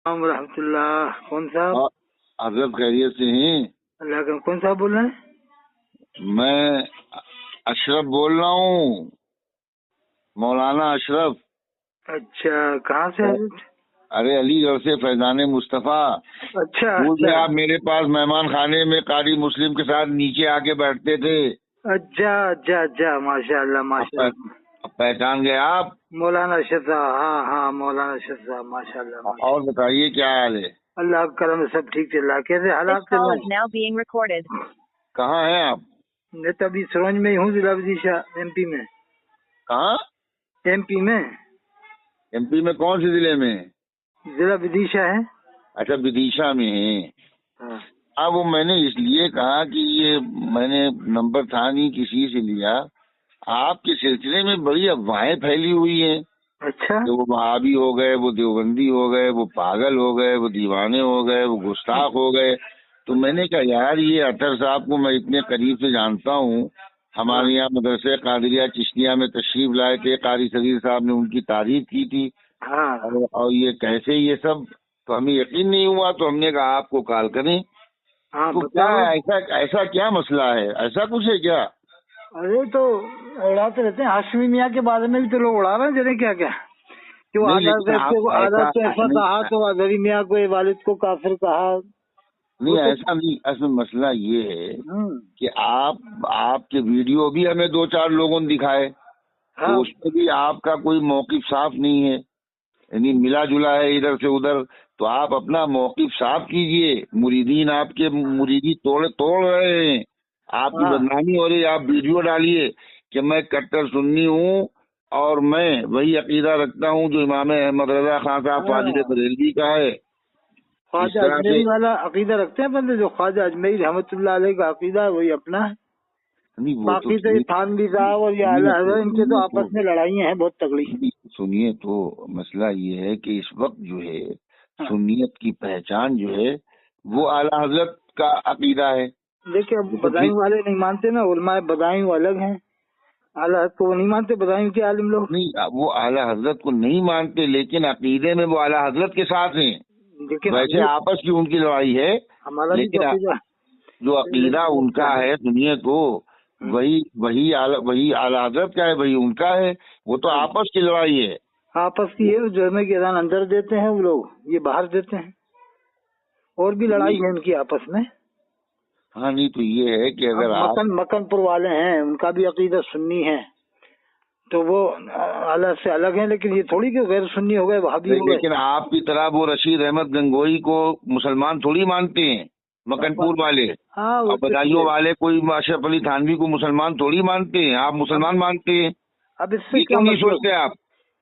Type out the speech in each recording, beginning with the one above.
رحمۃ اللہ. کون صاحب؟ حضرت خیریت سے ہیں؟ اللہ کا. کون صاحب بول رہے ہیں؟ میں اشرف بول رہا ہوں، مولانا اشرف. اچھا، کہاں سے حضرت؟ ارے علی گڑھ سے فیضان مصطفیٰ. اچھا آپ میرے پاس مہمان خانے میں قاری مسلم کے ساتھ نیچے آ کے بیٹھتے تھے. اچھا ماشاء اللہ ماشاء اللہ. پہچان گئے آپ؟ مولانا اشرف صاحب. ہاں مولانا اشرف صاحب ماشاء اللہ. اور بتائیے کیا حال ہے؟ اللہ کا کرم سب ٹھیک چل رہا ہے. کیسے حالات چل رہے ہیں؟ کہاں ہیں آپ؟ میں تو ابھی سروج میں ہی ہوں، ضلع ودیشا ایم پی میں. کہاں؟ ایم پی میں. ایم پی میں کون سے ضلع میں؟ ضلع ودیشا ہے. اچھا بدیشا میں ہیں. ہاں. اب وہ میں نے اس لیے کہا کہ یہ میں نے نمبر تھا نہیں کسی سے لیا. آپ کے سلسلے میں بڑی افواہیں پھیلی ہوئی ہیں. اچھا. کہ وہ وہابی ہو گئے، وہ دیوبندی ہو گئے، وہ پاگل ہو گئے، وہ دیوانے ہو گئے، وہ گستاخ ہو گئے. تو میں نے کہا یار یہ اطہر صاحب کو میں اتنے قریب سے جانتا ہوں، ہمارے یہاں مدرسہ قادریہ چشتیہ میں تشریف لائے تھے، قاری صغیر صاحب نے ان کی تعریف کی تھی. ہاں. اور یہ کیسے یہ سب تو ہمیں یقین نہیں ہوا، تو ہم نے کہا آپ کو کال کریں. ہاں تو کیا ایسا کیا مسئلہ ہے؟ ایسا کچھ ہے کیا؟ ارے تو اڑاتے رہتے ہیں. ہاشمی میاں کے بارے میں بھی تو لوگ اڑا رہے ہیں جنہیں کیا کیا کہ وہ عادت سے ایسا کہا تو اظہری میاں کو والد کو کافر کہا. نہیں ایسا نہیں. اصل مسئلہ یہ ہے کہ آپ کے ویڈیو بھی ہمیں 2-4 لوگوں نے دکھائے، تو اس میں بھی آپ کا کوئی موقف صاف نہیں ہے، یعنی ملا جلا ہے ادھر سے ادھر. تو آپ اپنا موقف صاف کیجئے. مریدین آپ کے مریدی توڑ رہے ہیں، آپ کی بدنامی ہو رہی ہے. آپ ویڈیو ڈالیے کہ میں کٹر سنی ہوں اور میں وہی عقیدہ رکھتا ہوں جو امام احمد رضا خان صاحب فاضل بریلوی کا ہے. خواجہ اجمیری والا عقیدہ رکھتے ہیں بندے، جو خواجہ اجمیری رحمۃ اللہ علیہ کا عقیدہ ہے وہی اپنا ہے. باقی تو یہ تھانوی صاحب اور یہ اعلیٰ حضرت ان کے تو آپس میں لڑائیاں ہیں بہت تگڑی. سنیے تو مسئلہ یہ ہے کہ اس وقت جو ہے سنیت کی پہچان جو ہے وہ اعلیٰ حضرت کا عقیدہ ہے. دیکھیں اب بدائیوں والے نہیں مانتے نا، علماء بدائیوں الگ ہیں، اعلیٰ حضرت کو وہ نہیں مانتے. بدائیوں کے عالم لوگ نہیں، وہ اعلیٰ حضرت کو نہیں مانتے لیکن عقیدے میں وہ اعلیٰ حضرت کے ساتھ ہیں. ویسے آپس کی ان کی لڑائی ہے، لیکن جو عقیدہ ان کا ہے سنیے تو وہی اعلیٰ حضرت کا ہے، وہی ان کا ہے. وہ تو آپس کی لڑائی ہے. آپس کی ہے. جرمے کی اذان اندر دیتے ہیں وہ لوگ، یہ باہر دیتے ہیں. اور بھی لڑائی ہے ان کی آپس میں. ہاں نہیں تو یہ ہے کہ اگر مکن پور والے ہیں ان کا بھی عقیدہ سنی ہے تو وہ اعلیٰ سے الگ ہیں، لیکن یہ تھوڑی کہ غیر سنی ہو گئے وہابی ہو گئے. لیکن آپ کی طرح وہ رشید احمد گنگوئی کو مسلمان تھوڑی مانتے ہیں مکن پور والے، اور بدایوں والے کوئی اشرف علی تھانوی کو مسلمان تھوڑی مانتے ہیں. آپ مسلمان مانتے ہیں. اب اس سے کیوں نہیں سوچتے آپ؟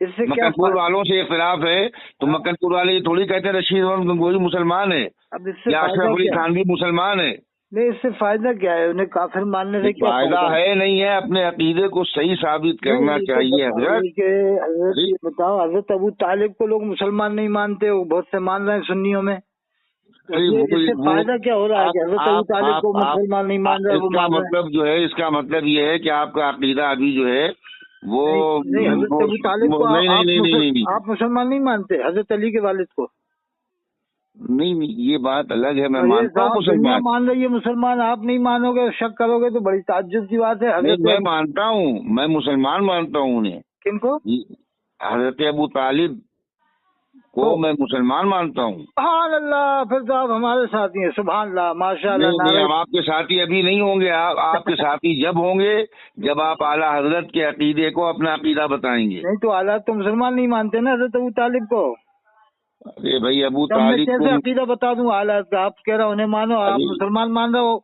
اس سے مکن پور والوں سے اختلاف ہے تو مکن پور والے یہ تھوڑی کہتے ہیں رشید احمد گنگوئی مسلمان ہے یا اشرف علی تھانوی مسلمان ہے. نہیں، اس سے فائدہ کیا ہے؟ انہیں کافر ماننے سے کیا فائدہ ہے؟ نہیں ہے. اپنے عقیدے کو صحیح ثابت کرنا چاہیے. حضرت یہ بتاؤ، حضرت ابو طالب کو لوگ مسلمان نہیں مانتے، وہ بہت سے مان رہے ہیں سنیوں میں. اس سے فائدہ کیا ہو رہا ہے کہ حضرت ابو طالب کو مسلمان نہیں مان رہے؟ اس کا مطلب جو ہے، اس کا مطلب یہ ہے کہ آپ کا عقیدہ ابھی جو ہے وہ نہیں. حضرت ابو طالب کو آپ مسلمان نہیں مانتے، حضرت علی کے والد کو؟ نہیں، یہ بات الگ ہے. میں مانتا ہوں مسلمان مان رہی ہے مسلمان، آپ نہیں مانو گے، شک کرو گے تو بڑی تعجب کی بات ہے. میں مانتا ہوں، میں مسلمان مانتا ہوں انہیں. کن کو؟ حضرت ابو طالب کو میں مسلمان مانتا ہوں. سبحان اللہ. پھر تو آپ ہمارے ساتھی ہیں. سبحان اللہ ماشاء اللہ. نہیں، ہم آپ کے ساتھی ابھی نہیں ہوں گے. آپ کے ساتھی جب ہوں گے جب آپ اعلیٰ حضرت کے عقیدے کو اپنا عقیدہ بتائیں گے. نہیں تو اعلیٰ تو مسلمان نہیں مانتے نا حضرت ابو طالب کو. ارے بھائی ابو طالب کیسے عقیدہ بتا دوں اعلیٰ؟ آپ کہہ رہے ہو انہیں مانو، آپ مسلمان مان رہے ہو.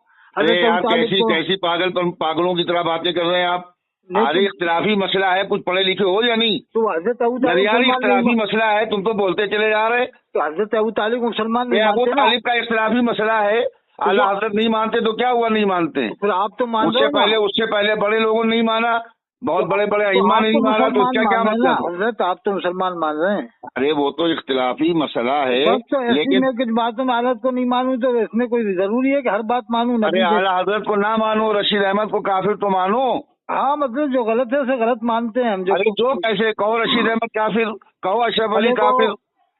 کیسی پاگلوں کی طرح باتیں کر رہے ہیں آپ؟ ارے اختلافی مسئلہ ہے، کچھ پڑھے لکھے ہو یا نہیں؟ تو حضرت ابو طالب اختلافی مسئلہ ہے، تم تو بولتے چلے جا رہے. تو حضرت ابو طالب مسلمان نہیں ابو طالب کا اختلافی مسئلہ ہے، اعلیٰ حضرت نہیں مانتے تو کیا ہوا نہیں مانتے؟ پھر آپ تو مان رہے ہو. اس سے پہلے بڑے لوگوں نے نہیں مانا، بہت بڑے ائمہ نے نہیں مانا، تو کیا مطلب؟ حضرت آپ تو مسلمان مان رہے ہیں. ارے وہ تو اختلافی مسئلہ ہے، لیکن میں کچھ باتوں میں حضرت کو نہیں مانوں تو اس میں کوئی ضروری ہے کہ ہر بات مانوں؟ ارے اعلیٰ حضرت کو نہ مانو، رشید احمد کو کافر تو مانو. ہاں مطلب جو غلط ہے اسے غلط مانتے ہیں ہم. جو کیسے کہو رشید احمد کافر، کہو اشرف علی کافر.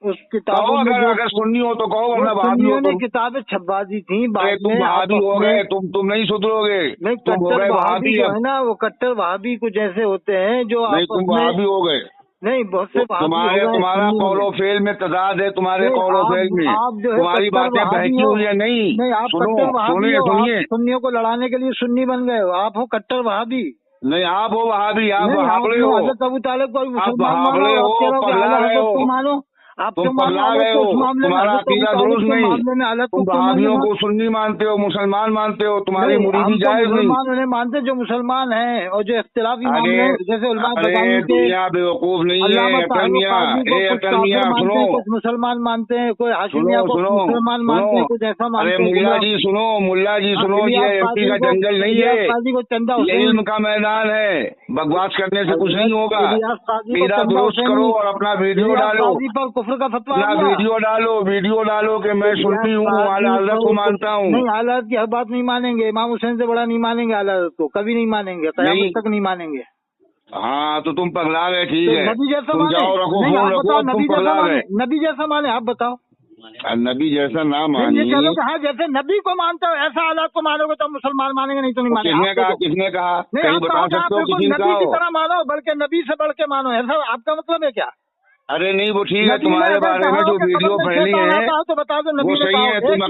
उस किताबों में अगर सुन्नी हो तो कहो, वरना वहाबी हो तो किताबें छपवा दी थी। तुम वहाबी हो गए, तुम नहीं सुधरोगे। नहीं, कट्टर वहाबी जो है ना, वो कट्टर वहाबी कुछ ऐसे होते हैं जो नहीं, तुम वहाबी हो गए। नहीं, बहुत से तुम्हारा कौलो फेल में तजाद है, तुम्हारे कौलो फेल में। तुम्हारी बातें बहकी हुई है। नहीं, आप कट्टर वहाबी हो, सुन्नियों को लड़ाने के लिए सुन्नी बन गए हो, आप हो कट्टर वहाबी। नहीं, आप हो वहाबी, आप वहाबी हो, हज़रत अबू तालिब को मुसलमान मानो, आप तुम पगला गए हो, तुम्हारा अकीदा दुरुस्त नहीं। तुम वहाबियों को सुन्नी मानते हो, मुसलमान मानते हो, तुम्हारी मुरीदी जायज नहीं। उन्हें मानते जो मुसलमान हैं और जो इख्तिलाफी मामले जैसे दुनिया बेवकूफ नहीं है। अकलमियाँ सुनो, कुछ मुसलमान मानते हैं, कोई हाशिमिया को मुसलमान मानते हैं, कुछ ऐसा मानते हैं। मुल्ला जी सुनो, ये एमपी का जंगल नहीं है, ये इल्म का मैदान है। बकवास करने से कुछ नहीं होगा। अकीदा दुरुस्त करो और अपना वीडियो डालो, कुफ्र का फतवा वीडियो डालो कि मैं सुन्नी हूँ, आला हज़रत को मानता हूँ। नहीं, आला हज़रत की हर बात नहीं मानेंगे, इमाम हुसैन से बड़ा नहीं मानेंगे, आला हज़रत को कभी नहीं मानेंगे, क़यामत तक नहीं मानेंगे। हाँ, तो तुम पगला गए, ठीक है। नबी जैसा तुम जाओ, रखो फोन रखो, तुम पगला गए। नबी जैसा माने, आप बताओ। नबी जैसा ना मानिए। हाँ, जैसे नबी को मानते हो ऐसा आला को मानोगे तो मुसलमान मानेंगे, नहीं तो नहीं मानेंगे। किसने कहा? नहीं, बता सकते हो? नबी की तरह मानो, बल्कि नबी से बढ़ के मानो, ऐसा आपका मतलब है क्या? अरे नहीं, वो ठीक है, तुम्हारे बारे में जो वीडियो फैली है तो बता दो, नबी वो सही है। तुम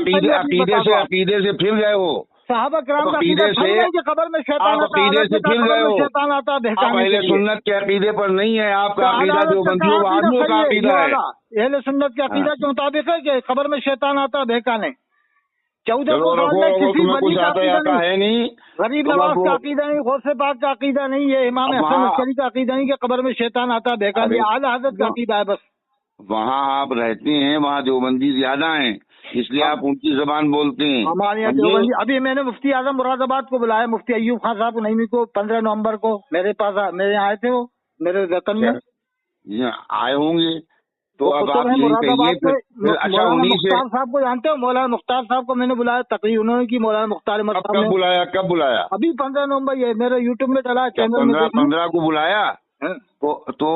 अकीदे से फिर गए हो। साहबा किराम का अकीदे से कब्र में शैतान आता, अकीदे से फिर गए हो। शैतान आता पहले सुन्नत के अकीदे पर नहीं है आपका अकीदा, जो बंदियों वहाबियों का अकीदा है। अहले सुन्नत के अकीदा के मुताबिक है कि कब्र में शैतान आता बहकाने। 1400 साल में किसी वली का अकीदा है नहीं, गरीब नवाज का अकीदा नहीं, गौसे पाक का अकीदा नहीं, ये इमाम हसन अस्करी का अकीदा नहीं कि कब्र में शैतान आता बहकाने। आला हज़रत का अकीदा है बस। वहाँ आप रहते हैं, वहाँ देवबंदी ज्यादा हैं, इसलिए आप उनकी जबान बोलते हैं। हमारे यहाँ देवबंदी, अभी मैंने मुफ्ती आजम मुरादाबाद को बुलाया, मुफ्ती अयूब खान साहब नईमी को 15 नवंबर को मेरे पास मेरे आए थे, वो मेरे वतन में आए होंगे। तो अब आप यही अच्छा, उन्हीं से मुख्तार साहब को जानते हो? मौलाना मुख्तार साहब को मैंने बुलाया, तकरीर उन्होंने की। मौलाना मुख्तार कब बुलाया? अभी 15 नवंबर, ये मेरे यूट्यूब में चला चैनल में। 15 को बुलाया तो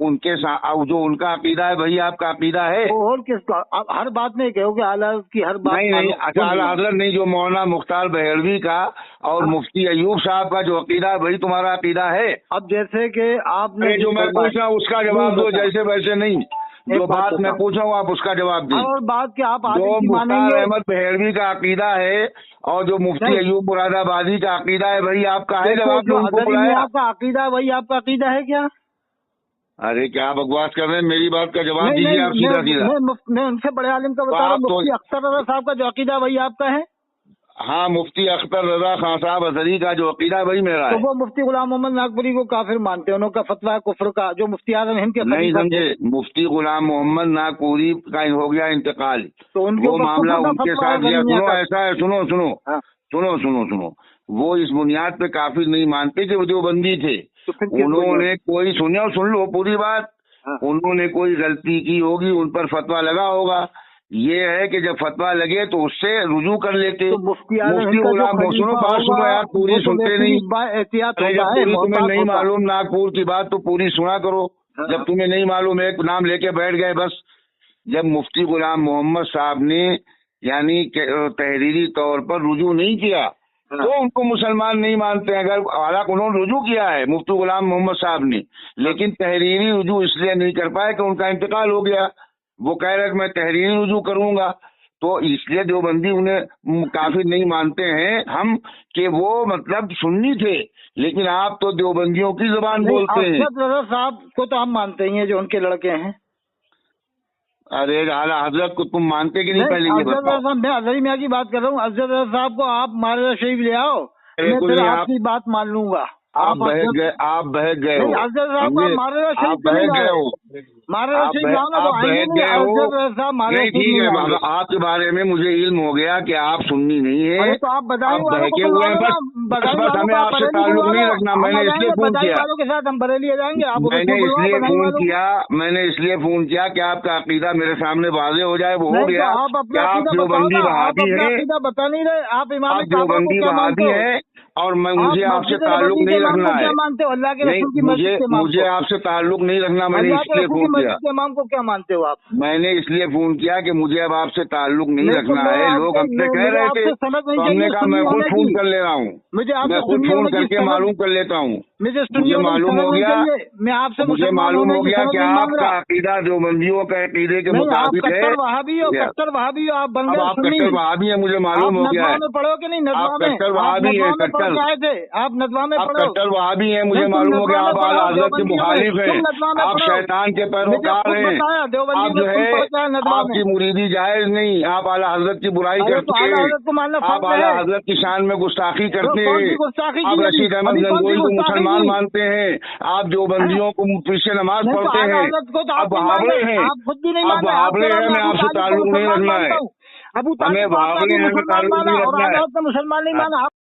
उनके साथ जो उनका अकीदा है वही आपका अकीदा है? और किसका? हर बात नहीं कहोगे आला की हर बात नहीं। अच्छा, आला हज़रत नहीं, जो मौलाना मुख्तार बहलवी का और मुफ्ती अयूब साहब का जो अकीदा है वही तुम्हारा अकीदा है? अब जैसे कि आपने जो मैं पूछा उसका जवाब दो, जैसे वैसे नहीं। जो बात मैं पूछा हूँ आप उसका जवाब दीजिए। और बात कि आप जो मुख्तार अहमद बहलवी का अकीदा है और जो मुफ्ती अयूब मुरादाबादी का अकीदा है वही आपका है? जवाब जो आपका अकीदा वही आपका अकीदा है क्या? अरे क्या बकवास कर रहे हैं, मेरी बात का जवाब दीजिए आप सीधा सीधा। मैं उनसे बड़े आलिम का बता रहा हूँ, मुफ्ती अख्तर रजा साहब का जो अकीदा वही आपका है? हाँ, मुफ्ती अख्तर रजा खान साहब अजहरी का जो अकीदा है वही मेरा है। तो वो मुफ्ती गुलाम मोहम्मद नागपुरी को काफिर मानते हैं, उनका फतवा है कुफ्र का, जो मुफ्ती आजम हिंद के नहीं समझे। मुफ्ती गुलाम मोहम्मद नागपुरी का हो गया इंतकाल, तो वो मामला उनके साथ गया। सुनो, ऐसा है, सुनो, वो इस बुनियाद पे काफिर नहीं मानते कि वो देवबंदी थे। उन्होंने कोई सुन लो पूरी बात। उन्होंने कोई गलती की होगी, उन पर फतवा लगा होगा। ये है कि जब फतवा लगे तो उससे रुजू कर लेते। तो मुफ्ती गुलाम, सुनो बात, सुनो यार, पूरी सुनते नहीं। तुम्हें नहीं मालूम नागपुर की बात तो पूरी सुना करो। जब तुम्हें नहीं मालूम एक नाम लेके बैठ गए बस। जब मुफ्ती गुलाम मोहम्मद साहब ने यानी तहरीरी तौर पर रुजू नहीं किया तो उनको मुसलमान नहीं मानते हैं। अगर हालांकि उन्होंने रुजू किया है मुफ्ती गुलाम मोहम्मद साहब ने, लेकिन तहरीरी रुजू इसलिए नहीं कर पाए कि उनका इंतकाल हो गया। वो कह रहे कि मैं तहरीरी रुजू करूंगा, तो इसलिए देवबंदी उन्हें काफिर नहीं मानते हैं हम कि वो मतलब सुन्नी थे। लेकिन आप तो देवबंदियों की जुबान बोलते हैं। अफजल साहब को तो हम मानते ही हैं, जो उनके लड़के हैं। अरे आला हजरत को तुम मानते कि नहीं? पहले ये बताओ। मैं अजहरी मियां की बात कर रहा हूँ। अफजल साहब को आप मारे शरीफ ले आओ, मैं फिर आपकी बात मान लूंगा। आप बहक गए हो। आप बहक गए हो। आप बहक गए हो। नहीं, ठीक है, आपके बारे में मुझे इल्म हो गया कि आप सुन्नी नहीं है, तो आप बहके हुए हैं। बस हमें आपसे ताल्लुक नहीं रखना। मैंने इसलिए फोन किया, के साथ हम बरेली जाएंगे। मैंने इसलिए फोन किया कि आपका अकीदा मेरे सामने वाज़ेह हो जाए। वो हो गया। आप देवबंदी वहाबी है, बता नहीं रहे। आप देवबंदी वहाबी है, और मुझे आपसे ताल्लुक नहीं रखना है। क्या मानते हो? अल्लाह के नहीं, रसूल की मस्जिद के इमाम मुझे को? आपसे ताल्लुक नहीं रखना। मैंने अल्लाह के इसलिए रसूल की फोन किया। मस्जिद के इमाम को क्या मानते हो आप? मैंने इसलिए फोन किया कि मुझे अब आपसे ताल्लुक नहीं रखना है। लोग हमसे कह रहे थे, तो हमने कहा मैं खुद फोन कर ले रहा हूँ। मैं खुद फोन करके मालूम कर लेता हूँ। मुझे मालूम हो गया, मैं आपसे मुझे मालूम हो गया कि आपका अकीदा देवबंदियों के अकीदे के मुताबिक है। कट्टर वहाबी हो, कट्टर वहाबी हो आप। बन अब गए आप सुन्नी। कट्टर वहाबी है, मुझे मालूम हो गया है। में पढ़ो कि नहीं? नदवा आप में कट्टर वहाबी है, कट्टर। आए थे आप? नदवा में आप पढ़ो। कट्टर वहाबी हैं, मुझे मालूम हो गया। आप आला हजरत के मुखालिफ हैं, आप शैतान के पैरोकार हैं। आप जो है आपकी मुरीदी जायज नहीं, आप आला हजरत की बुराई करते हैं, आप आला हजरत की शान में गुस्ताखी करते हैं। आप रशीद अहमद गंगोई को मुसलमान मानते हैं, आप देवबंदियों को पीछे नमाज पढ़ते हैं। अब वहाबले हैं, अब वहाबले हैं, मैं आपसे ताल्लुक नहीं रखना है। हमें वहाबले हैं, ताल्लुक नहीं रखना है। मुसलमान नहीं माना।